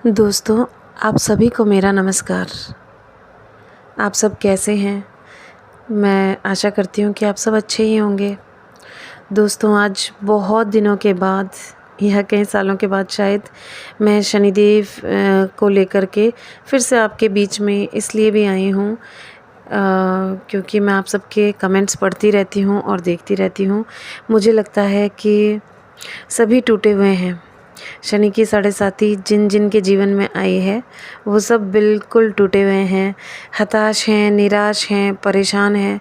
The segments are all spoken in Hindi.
दोस्तों, आप सभी को मेरा नमस्कार। आप सब कैसे हैं? मैं आशा करती हूँ कि आप सब अच्छे ही होंगे। दोस्तों, आज बहुत दिनों के बाद या कई सालों के बाद शायद मैं शनिदेव को लेकर के फिर से आपके बीच में इसलिए भी आई हूँ क्योंकि मैं आप सबके कमेंट्स पढ़ती रहती हूँ और देखती रहती हूँ। मुझे लगता है कि सभी टूटे हुए हैं। शनि की साढ़े साथी जिन जिन के जीवन में आई है वो सब बिल्कुल टूटे हुए हैं, हताश हैं, निराश हैं, परेशान हैं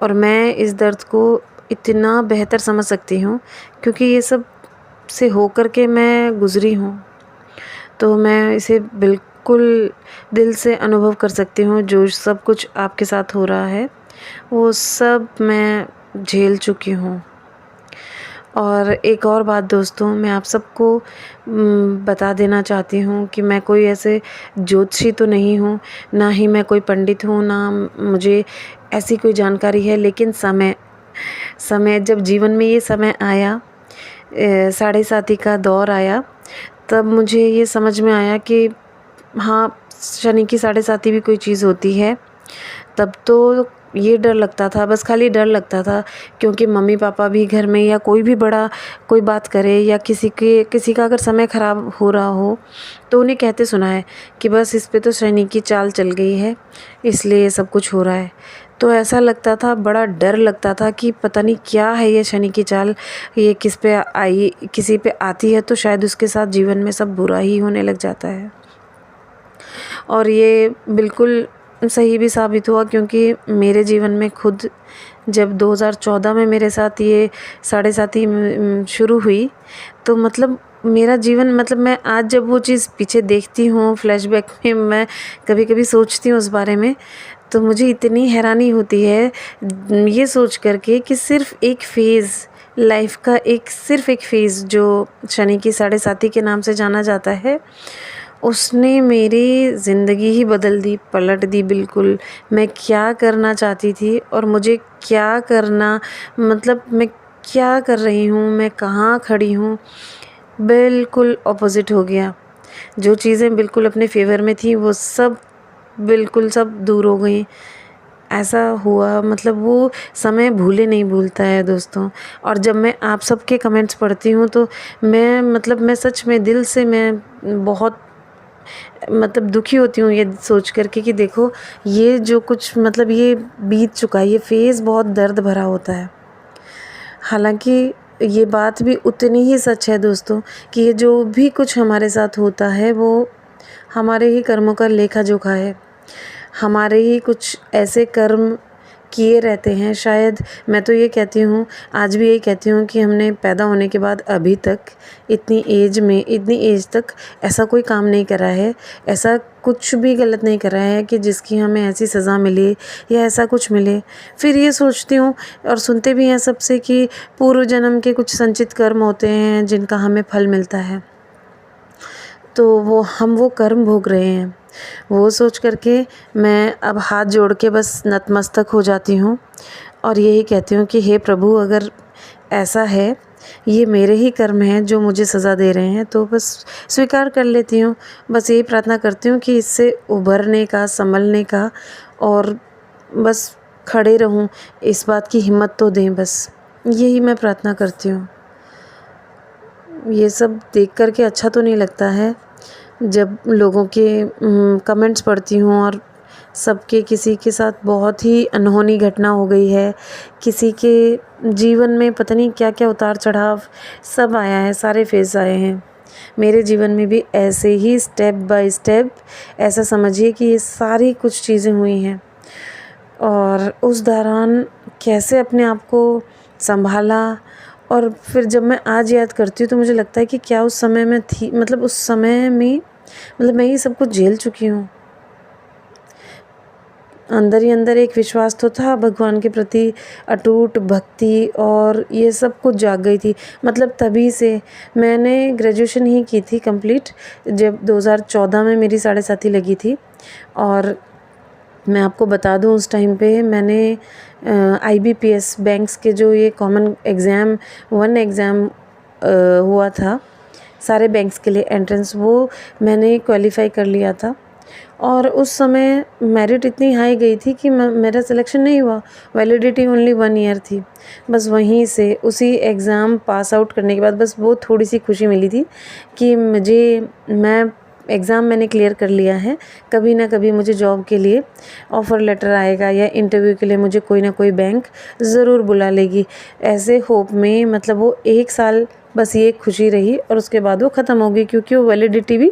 और मैं इस दर्द को इतना बेहतर समझ सकती हूँ क्योंकि ये सब से होकर के मैं गुज़री हूँ। तो मैं इसे बिल्कुल दिल से अनुभव कर सकती हूँ। जो सब कुछ आपके साथ हो रहा है वो सब मैं झेल चुकी हूँ। और एक और बात दोस्तों, मैं आप सबको बता देना चाहती हूँ कि मैं कोई ऐसे ज्योतिषी तो नहीं हूँ, ना ही मैं कोई पंडित हूँ, ना मुझे ऐसी कोई जानकारी है। लेकिन समय जब जीवन में ये समय आया, साढ़े साती का दौर आया, तब मुझे ये समझ में आया कि हाँ, शनि की साढ़े साती भी कोई चीज़ होती है। तब तो ये डर लगता था, बस खाली डर लगता था क्योंकि मम्मी पापा भी घर में या कोई भी बड़ा कोई बात करे या किसी का अगर समय ख़राब हो रहा हो तो उन्हें कहते सुना है कि बस इस पे तो शनि की चाल चल गई है, इसलिए सब कुछ हो रहा है। तो ऐसा लगता था, बड़ा डर लगता था कि पता नहीं क्या है ये शनि की चाल, ये किस पे आई, किसी पे आती है तो शायद उसके साथ जीवन में सब बुरा ही होने लग जाता है। और ये बिल्कुल सही भी साबित हुआ क्योंकि मेरे जीवन में खुद जब 2014 में मेरे साथ ये साढ़े साती शुरू हुई तो मतलब मेरा जीवन, मतलब मैं आज जब वो चीज़ पीछे देखती हूँ फ्लैशबैक में, मैं कभी-कभी सोचती हूँ उस बारे में, तो मुझे इतनी हैरानी होती है ये सोच कर के कि सिर्फ़ एक फ़ेज़ लाइफ़ का, सिर्फ़ एक फ़ेज़ जो शनि की साढ़े साती के नाम से जाना जाता है, उसने मेरी ज़िंदगी ही बदल दी, पलट दी बिल्कुल। मैं क्या करना चाहती थी और मुझे क्या करना, मतलब मैं क्या कर रही हूँ, मैं कहाँ खड़ी हूँ, बिल्कुल ऑपोज़िट हो गया। जो चीज़ें बिल्कुल अपने फ़ेवर में थी वो सब बिल्कुल सब दूर हो गई। ऐसा हुआ, मतलब वो समय भूले नहीं भूलता है दोस्तों। और जब मैं आप सबके कमेंट्स पढ़ती हूँ तो मैं सच में दिल से मैं बहुत दुखी होती हूँ ये सोच कर के कि देखो ये जो कुछ ये बीत चुका है, ये फ़ेज़ बहुत दर्द भरा होता है। हालाँकि ये बात भी उतनी ही सच है दोस्तों कि ये जो भी कुछ हमारे साथ होता है वो हमारे ही कर्मों का लेखा-जोखा है। हमारे ही कुछ ऐसे कर्म किए रहते हैं शायद। मैं तो ये कहती हूँ, आज भी यही कहती हूँ कि हमने पैदा होने के बाद अभी तक इतनी एज तक ऐसा कोई काम नहीं करा है, ऐसा कुछ भी गलत नहीं करा है कि जिसकी हमें ऐसी सज़ा मिले या ऐसा कुछ मिले। फिर ये सोचती हूँ और सुनते भी हैं सबसे कि पूर्व जन्म के कुछ संचित कर्म होते हैं जिनका हमें फल मिलता है, तो हम वो कर्म भोग रहे हैं। वो सोच कर के मैं अब हाथ जोड़ के बस नतमस्तक हो जाती हूँ और यही कहती हूँ कि हे प्रभु, अगर ऐसा है, ये मेरे ही कर्म हैं जो मुझे सज़ा दे रहे हैं, तो बस स्वीकार कर लेती हूँ। बस यही प्रार्थना करती हूँ कि इससे उभरने का, संभलने का और बस खड़े रहूँ, इस बात की हिम्मत तो दें, बस यही मैं प्रार्थना करती हूँ। ये सब देख कर के अच्छा तो नहीं लगता है जब लोगों के कमेंट्स पढ़ती हूँ और सबके किसी के साथ बहुत ही अनहोनी घटना हो गई है, किसी के जीवन में पता नहीं क्या-क्या उतार-चढ़ाव सब आया है, सारे फ़ेज़ आए हैं। मेरे जीवन में भी ऐसे ही स्टेप बाय स्टेप, ऐसा समझिए कि ये सारी कुछ चीज़ें हुई हैं और उस दौरान कैसे अपने आप को सँभाला। और फिर जब मैं आज याद करती हूँ तो मुझे लगता है कि क्या उस समय में थी, उस समय में मैं ये सब कुछ झेल चुकी हूँ। अंदर ही अंदर एक विश्वास तो था भगवान के प्रति, अटूट भक्ति, और ये सब कुछ जाग गई थी। तभी से मैंने ग्रेजुएशन ही की थी कंप्लीट जब 2014 में मेरी साढ़े साती लगी थी। और मैं आपको बता दूं, उस टाइम पे मैंने IBPS बैंक्स के जो ये कॉमन एग्ज़ाम 1 एग्ज़ाम हुआ था सारे बैंक्स के लिए एंट्रेंस, वो मैंने क्वालिफ़ाई कर लिया था। और उस समय मेरिट इतनी हाई गई थी कि मेरा सिलेक्शन नहीं हुआ। वैलिडिटी ओनली 1 ईयर थी। बस वहीं से उसी एग्ज़ाम पास आउट करने के बाद बस वो थोड़ी-सी खुशी मिली थी कि मैं एग्ज़ाम मैंने क्लियर कर लिया है, कभी ना कभी मुझे जॉब के लिए ऑफ़र लेटर आएगा या इंटरव्यू के लिए मुझे कोई ना कोई बैंक ज़रूर बुला लेगी। ऐसे होप में मतलब वो 1 साल बस ये खुशी रही और उसके बाद वो ख़त्म हो गई, क्योंकि वो वैलिडिटी भी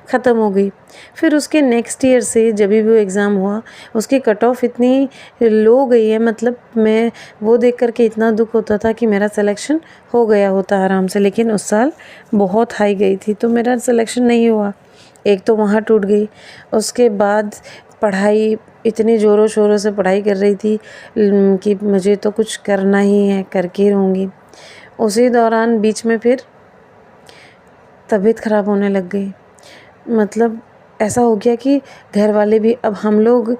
ख़त्म हो गई। फिर उसके नेक्स्ट ईयर से जब भी वो एग्ज़ाम हुआ, उसकी कट ऑफ इतनी लो गई है, मतलब मैं वो देख कर के इतना दुःख होता था कि मेरा सिलेक्शन हो गया होता आराम से, लेकिन उस साल बहुत हाई गई थी तो मेरा सिलेक्शन नहीं हुआ। एक तो वहाँ टूट गई, उसके बाद पढ़ाई इतनी ज़ोरों शोरों से पढ़ाई कर रही थी कि मुझे तो कुछ करना ही है, करके रहूँगी। उसी दौरान बीच में फिर तबीयत ख़राब होने लग गई। मतलब ऐसा हो गया कि घर वाले भी, अब हम लोग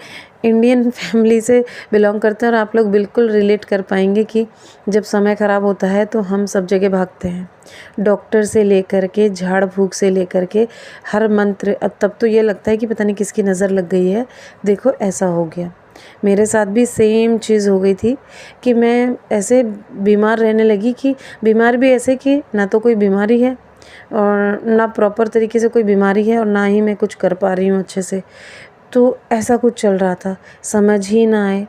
इंडियन फैमिली से बिलॉन्ग करते हैं और आप लोग बिल्कुल रिलेट कर पाएंगे कि जब समय ख़राब होता है तो हम सब जगह भागते हैं, डॉक्टर से लेकर के झाड़ फूँक से लेकर के हर मंत्र। अब तब तो ये लगता है कि पता नहीं किसकी नज़र लग गई है, देखो ऐसा हो गया। मेरे साथ भी सेम चीज़ हो गई थी कि मैं ऐसे बीमार रहने लगी कि बीमार भी ऐसे कि ना तो कोई बीमारी है और ना प्रॉपर तरीके से कोई बीमारी है और ना ही मैं कुछ कर पा रही हूँ अच्छे से। तो ऐसा कुछ चल रहा था, समझ ही ना आए।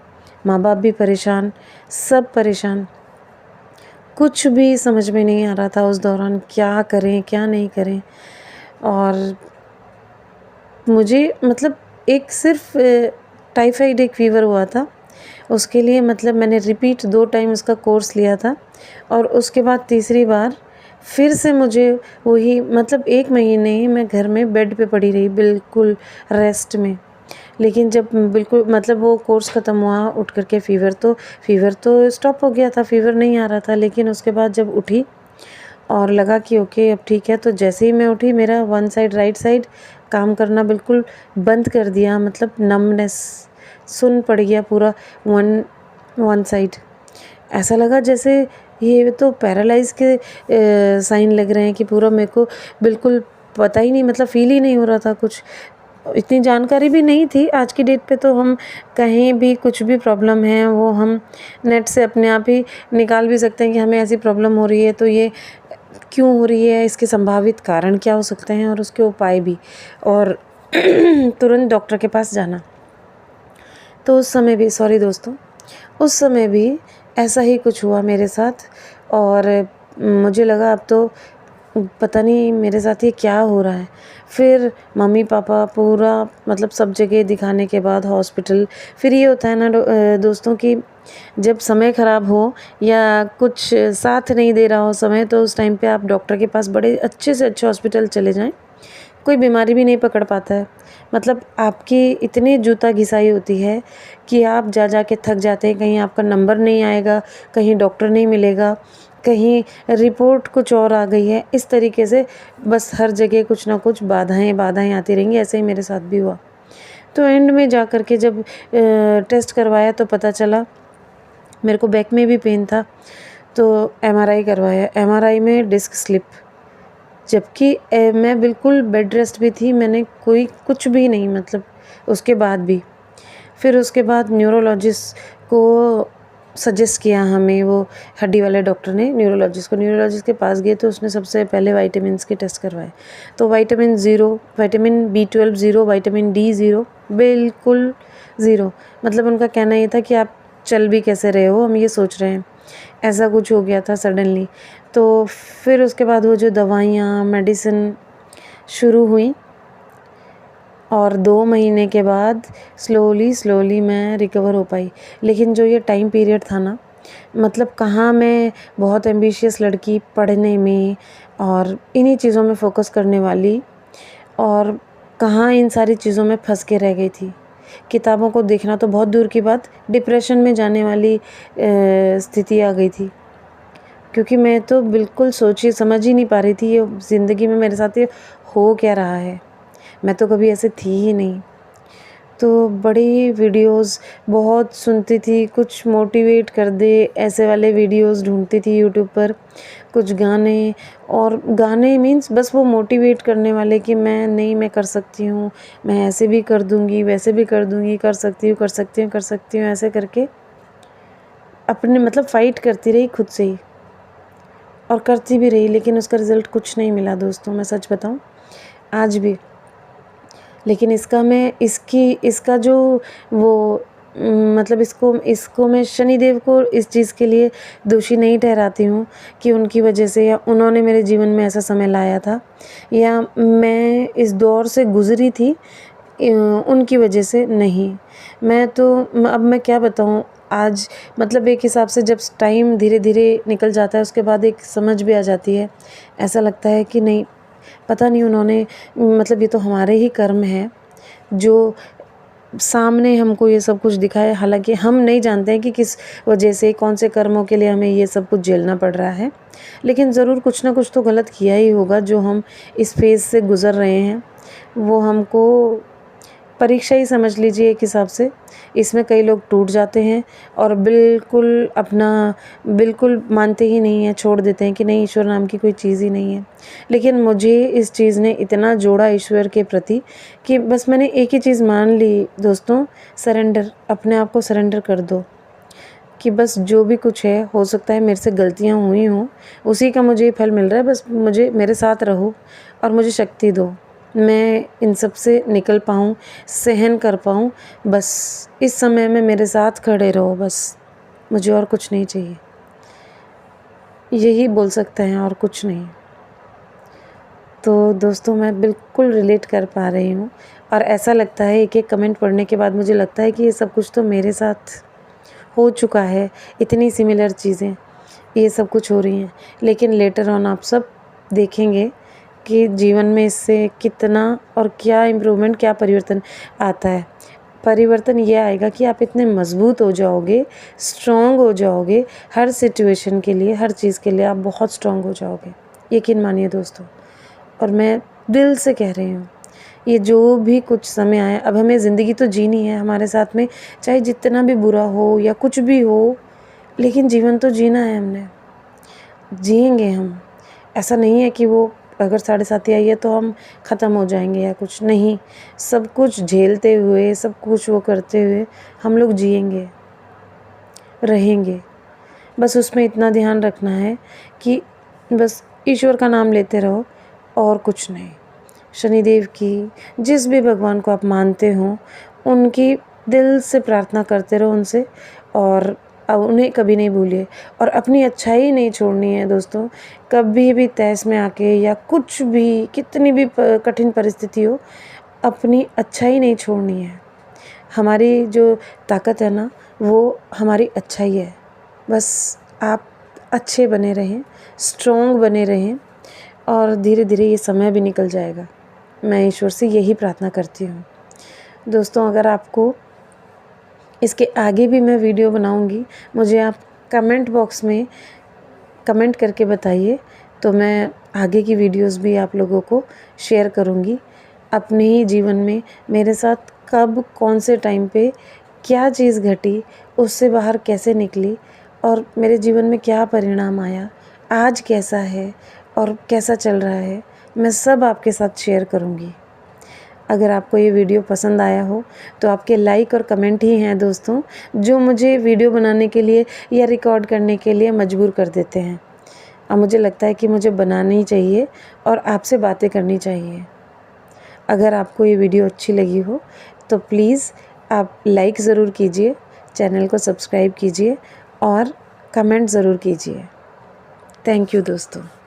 माँ बाप भी परेशान, सब परेशान, कुछ भी समझ में नहीं आ रहा था उस दौरान, क्या करें क्या नहीं करें। और मुझे मतलब एक सिर्फ टाइफाइड एक फ़ीवर हुआ था, उसके लिए मतलब मैंने रिपीट 2 टाइम उसका कोर्स लिया था और उसके बाद तीसरी बार फिर से मुझे वही, मतलब 1 महीने मैं घर में बेड पे पड़ी रही बिल्कुल रेस्ट में। लेकिन जब बिल्कुल मतलब वो कोर्स ख़त्म हुआ, उठ कर के फ़ीवर तो स्टॉप हो गया था, फ़ीवर नहीं आ रहा था। लेकिन उसके बाद जब उठी और लगा कि ओके अब ठीक है, तो जैसे ही मैं उठी मेरा वन साइड राइट साइड काम करना बिल्कुल बंद कर दिया, मतलब नमनेस, सुन्न पड़ गया पूरा वन साइड। ऐसा लगा जैसे ये तो पैरालाइज़ के साइन लग रहे हैं कि पूरा मेरे को बिल्कुल पता ही नहीं, मतलब फ़ील ही नहीं हो रहा था कुछ। इतनी जानकारी भी नहीं थी। आज की डेट पे तो हम कहीं भी कुछ भी प्रॉब्लम है वो हम नेट से अपने आप ही निकाल भी सकते हैं कि हमें ऐसी प्रॉब्लम हो रही है तो ये क्यों हो रही है, इसके संभावित कारण क्या हो सकते हैं और उसके उपाय भी, और तुरंत डॉक्टर के पास जाना। तो उस समय भी सॉरी दोस्तों, उस समय भी ऐसा ही कुछ हुआ मेरे साथ और मुझे लगा अब तो पता नहीं मेरे साथ ये क्या हो रहा है। फिर मम्मी पापा पूरा मतलब सब जगह दिखाने के बाद हॉस्पिटल, फिर ये होता है ना दोस्तों कि जब समय ख़राब हो या कुछ साथ नहीं दे रहा हो समय, तो उस टाइम पे आप डॉक्टर के पास बड़े अच्छे से अच्छे हॉस्पिटल चले जाएं, कोई बीमारी भी नहीं पकड़ पाता है। मतलब आपकी इतनी जूता घिसाई होती है कि आप जा जा के थक जाते हैं, कहीं आपका नंबर नहीं आएगा, कहीं डॉक्टर नहीं मिलेगा, कहीं रिपोर्ट कुछ और आ गई है, इस तरीके से बस हर जगह कुछ ना कुछ बाधाएं आती रहेंगी। ऐसे ही मेरे साथ भी हुआ। तो एंड में जा कर के जब टेस्ट करवाया तो पता चला मेरे को बैक में भी पेन था, तो एमआरआई करवाया, एमआरआई में डिस्क स्लिप, जबकि मैं बिल्कुल बेड रेस्ट भी थी, मैंने कोई कुछ भी नहीं, मतलब उसके बाद भी। फिर उसके बाद न्यूरोलॉजिस्ट को सजेस्ट किया हमें, वो हड्डी वाले डॉक्टर ने न्यूरोलॉजिस्ट के पास गए तो उसने सबसे पहले विटामिन्स के टेस्ट करवाए। तो vitamin zero, vitamin B12 zero, vitamin D zero, बिल्कुल ज़ीरो। मतलब उनका कहना ये था कि आप चल भी कैसे रहे हो, हम ये सोच रहे हैं। ऐसा कुछ हो गया था सडनली। तो फिर उसके बाद वो जो दवाइयाँ मेडिसिन शुरू हुई और 2 महीने के बाद स्लोली मैं रिकवर हो पाई। लेकिन जो ये टाइम पीरियड था ना, मतलब कहाँ मैं बहुत एम्बिशियस लड़की पढ़ने में और इन्हीं चीज़ों में फ़ोकस करने वाली, और कहाँ इन सारी चीज़ों में फँस के रह गई थी। किताबों को देखना तो बहुत दूर की बात, डिप्रेशन में जाने वाली स्थिति आ गई थी। क्योंकि मैं तो बिल्कुल सोची समझ ही नहीं पा रही थी ये ज़िंदगी में मेरे साथ ये हो क्या रहा है। मैं तो कभी ऐसे थी ही नहीं। तो बड़ी वीडियोस बहुत सुनती थी, कुछ मोटिवेट कर दे ऐसे वाले वीडियोस ढूंढती थी यूट्यूब पर, कुछ गाने, और गाने मीन्स बस वो मोटिवेट करने वाले कि मैं कर सकती हूँ, मैं ऐसे भी कर दूँगी, वैसे भी कर दूँगी, कर सकती हूँ, कर सकती हूँ, कर सकती हूँ, ऐसे करके अपने मतलब फ़ाइट करती रही खुद से ही, और करती भी रही, लेकिन उसका रिज़ल्ट कुछ नहीं मिला दोस्तों, मैं सच बताऊँ आज भी। लेकिन इसका जो वो मतलब इसको मैं शनिदेव को इस चीज़ के लिए दोषी नहीं ठहराती हूँ कि उनकी वजह से या उन्होंने मेरे जीवन में ऐसा समय लाया था या मैं इस दौर से गुज़री थी उनकी वजह से नहीं। मैं तो अब मैं क्या बताऊँ आज, मतलब एक हिसाब से जब टाइम धीरे-धीरे निकल जाता है उसके बाद एक समझ भी आ जाती है। ऐसा लगता है कि नहीं, पता नहीं उन्होंने मतलब ये तो हमारे ही कर्म हैं जो सामने हमको ये सब कुछ दिखाया, हालांकि हम नहीं जानते हैं कि किस वजह से कौन से कर्मों के लिए हमें ये सब कुछ झेलना पड़ रहा है, लेकिन ज़रूर कुछ ना कुछ तो गलत किया ही होगा। जो हम इस फेज़ से गुज़र रहे हैं वो हमको परीक्षा ही समझ लीजिए एक हिसाब से। इसमें कई लोग टूट जाते हैं और बिल्कुल मानते ही नहीं हैं, छोड़ देते हैं कि नहीं, ईश्वर नाम की कोई चीज़ ही नहीं है। लेकिन मुझे इस चीज़ ने इतना जोड़ा ईश्वर के प्रति कि बस मैंने एक ही चीज़ मान ली दोस्तों, सरेंडर, अपने आप को सरेंडर कर दो कि बस जो भी कुछ है, हो सकता है मेरे से गलतियाँ हुई हों, उसी का मुझे फल मिल रहा है, बस मेरे साथ रहो और मुझे शक्ति दो, मैं इन सब से निकल पाऊँ, सहन कर पाऊँ। बस इस समय में मेरे साथ खड़े रहो, बस मुझे और कुछ नहीं चाहिए। यही बोल सकते हैं और कुछ नहीं। तो दोस्तों मैं बिल्कुल रिलेट कर पा रही हूँ और ऐसा लगता है एक-एक कमेंट पढ़ने के बाद मुझे लगता है कि ये सब कुछ तो मेरे साथ हो चुका है, इतनी सिमिलर चीज़ें ये सब कुछ हो रही हैं। लेकिन लेटर ऑन आप सब देखेंगे कि जीवन में इससे कितना और क्या इम्प्रूवमेंट, क्या परिवर्तन आता है। परिवर्तन ये आएगा कि आप इतने मज़बूत हो जाओगे, स्ट्रॉन्ग हो जाओगे, हर सिचुएशन के लिए, हर चीज़ के लिए आप बहुत स्ट्रॉन्ग हो जाओगे, यकीन मानिए दोस्तों। और मैं दिल से कह रही हूँ, ये जो भी कुछ समय आया, अब हमें ज़िंदगी तो जीनी है हमारे साथ में, चाहे जितना भी बुरा हो या कुछ भी हो, लेकिन जीवन तो जीना है हमने, जिएंगे हम। ऐसा नहीं है कि वो अगर 7:30 आई है तो हम ख़त्म हो जाएंगे या कुछ नहीं, सब कुछ झेलते हुए, सब कुछ वो करते हुए हम लोग जिएंगे, रहेंगे। बस उसमें इतना ध्यान रखना है कि बस ईश्वर का नाम लेते रहो और कुछ नहीं। शनिदेव की, जिस भी भगवान को आप मानते हो, उनकी दिल से प्रार्थना करते रहो उनसे, और उन्हें कभी नहीं भूलिए और अपनी अच्छाई नहीं छोड़नी है दोस्तों। कभी भी तहस में आके या कुछ भी, कितनी भी कठिन परिस्थिति हो, अपनी अच्छाई नहीं छोड़नी है। हमारी जो ताकत है ना, वो हमारी अच्छाई है। बस आप अच्छे बने रहें, स्ट्रॉन्ग बने रहें और धीरे धीरे ये समय भी निकल जाएगा। मैं ईश्वर से यही प्रार्थना करती हूँ। दोस्तों अगर आपको इसके आगे भी मैं वीडियो बनाऊँगी, मुझे आप कमेंट बॉक्स में कमेंट करके बताइए, तो मैं आगे की वीडियोस भी आप लोगों को शेयर करूँगी। अपने ही जीवन में मेरे साथ कब, कौन से टाइम पे क्या चीज़ घटी, उससे बाहर कैसे निकली और मेरे जीवन में क्या परिणाम आया, आज कैसा है और कैसा चल रहा है, मैं सब आपके साथ शेयर करूँगी। अगर आपको ये वीडियो पसंद आया हो तो आपके लाइक और कमेंट ही हैं दोस्तों, जो मुझे वीडियो बनाने के लिए या रिकॉर्ड करने के लिए मजबूर कर देते हैं। अब मुझे लगता है कि मुझे बनानी चाहिए और आपसे बातें करनी चाहिए। अगर आपको ये वीडियो अच्छी लगी हो तो प्लीज़ आप लाइक ज़रूर कीजिए, चैनल को सब्सक्राइब कीजिए और कमेंट ज़रूर कीजिए। थैंक यू दोस्तों।